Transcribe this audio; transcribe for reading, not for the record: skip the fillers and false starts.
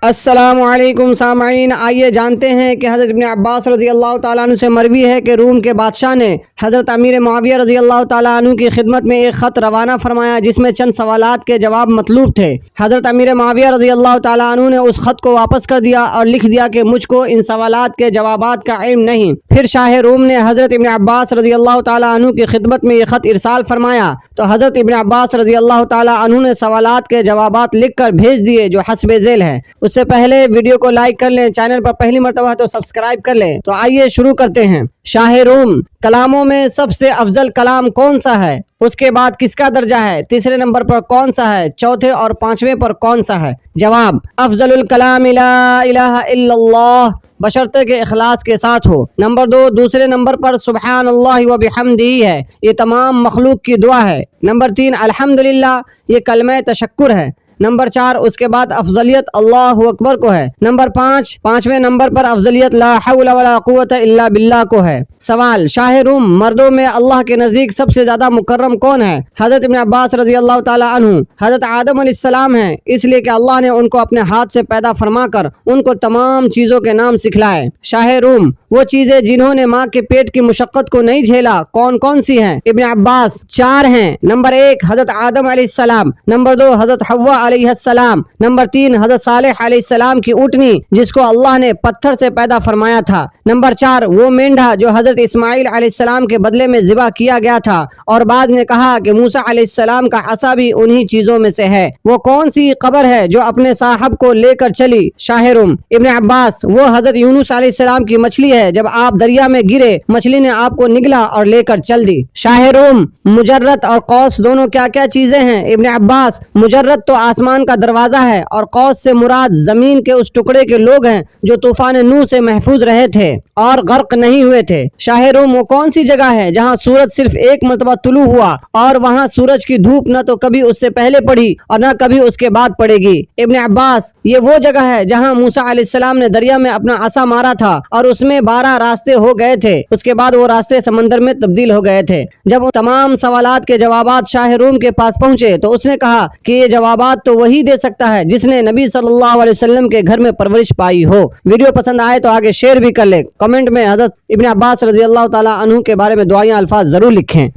السلام علیکم سامعین، آئیے جانتے ہیں کہ حضرت ابن عباس رضی اللہ تعالیٰ عنہ سے مروی ہے کہ روم کے بادشاہ نے حضرت امیر معاویہ رضی اللہ تعالیٰ عنہ کی خدمت میں ایک خط روانہ فرمایا جس میں چند سوالات کے جواب مطلوب تھے۔ حضرت امیر معاویہ رضی اللہ تعالیٰ عنہ نے اس خط کو واپس کر دیا اور لکھ دیا کہ مجھ کو ان سوالات کے جوابات کا علم نہیں۔ پھر شاہ روم نے حضرت ابن عباس رضی اللہ تعالیٰ عنہ کی خدمت میں یہ خط ارسال فرمایا تو حضرت ابن عباس رضی اللہ تعالیٰ عنہ نے سوالات کے جوابات لکھ کر بھیج دیے جو حسب ذیل ہے۔ اس سے پہلے ویڈیو کو لائک کر لیں، چینل پر پہلی مرتبہ ہے تو سبسکرائب کر لیں۔ تو آئیے شروع کرتے ہیں۔ شاہ روم، کلاموں میں سب سے افضل کلام کون سا ہے؟ اس کے بعد کس کا درجہ ہے؟ تیسرے نمبر پر کون سا ہے؟ چوتھے اور پانچویں پر کون سا ہے؟ جواب: افضل الکلام لا الہ الا اللہ، بشرطے کہ اخلاص کے ساتھ ہو۔ نمبر 2، دوسرے نمبر پر سبحان اللہ و بحمدہ ہے، یہ تمام مخلوق کی دعا ہے۔ نمبر 3، الحمدللہ، یہ کلمہ تشکر ہے۔ نمبر 4، اس کے بعد افضلیت اللہ اکبر کو ہے۔ نمبر 5، پانچویں نمبر پر افضلیت لا حول ولا قوت الا باللہ کو ہے۔ سوال: شاہ روم، مردوں میں اللہ کے نزدیک سب سے زیادہ مکرم کون ہے؟ حضرت ابن عباس رضی اللہ تعالیٰ عنہ۔ حضرت آدم علیہ السلام ہیں، اس لیے کہ اللہ نے ان کو اپنے ہاتھ سے پیدا فرما کر ان کو تمام چیزوں کے نام سکھلائے۔ شاہ روم، وہ چیزیں جنہوں نے ماں کے پیٹ کی مشقت کو نہیں جھیلا کون کون سی ہیں؟ ابن عباس: 4 ہیں۔ نمبر 1، حضرت آدم علیہ السلام۔ نمبر 2، حضرت حوا علیہ السلام۔ نمبر 3، حضرت صالح علیہ السلام کی اونٹنی جس کو اللہ نے پتھر سے پیدا فرمایا تھا۔ نمبر 4، وہ مینڈھا جو حضرت اسماعیل علیہ السلام کے بدلے میں ذبح کیا گیا تھا، اور بعد نے کہا کہ موسیٰ علیہ السلام کا عصا بھی انہی چیزوں میں سے ہے۔ وہ کون سی قبر ہے جو اپنے صاحب کو لے کر چلی؟ شاہ روم: ابن عباس: وہ حضرت یونس علیہ السلام کی مچھلی ہے، جب آپ دریا میں گرے مچھلی نے آپ کو نگلا اور لے کر چل دی۔ شاہ روم: مجرد اور قوس دونوں کیا کیا چیزیں ہیں؟ ابن عباس: مجرد تو آسمان کا دروازہ ہے، اور قوس سے مراد زمین کے اس ٹکڑے کے لوگ ہیں جو طوفان نوح سے محفوظ رہے تھے اور غرق نہیں ہوئے تھے۔ شاہ روم: وہ کون سی جگہ ہے جہاں سورج صرف ایک مرتبہ طلوع ہوا اور وہاں سورج کی دھوپ نہ تو کبھی اس سے پہلے پڑی اور نہ کبھی اس کے بعد پڑے گی؟ ابن عباس: یہ وہ جگہ ہے جہاں موسیٰ علیہ السلام نے دریا میں اپنا عصا مارا تھا اور اس میں 12 راستے ہو گئے تھے، اس کے بعد وہ راستے سمندر میں تبدیل ہو گئے تھے۔ جب تمام سوالات کے جوابات شاہ روم کے پاس پہنچے تو اس نے کہا کہ یہ جوابات تو وہی دے سکتا ہے جس نے نبی صلی اللہ علیہ وسلم کے گھر میں پرورش پائی ہو۔ ویڈیو پسند آئے تو آگے شیئر بھی کر لیں۔ کمنٹ میں حضرت ابن عباس رضی اللہ تعالیٰ عنہ کے بارے میں دعائیں الفاظ ضرور لکھیں۔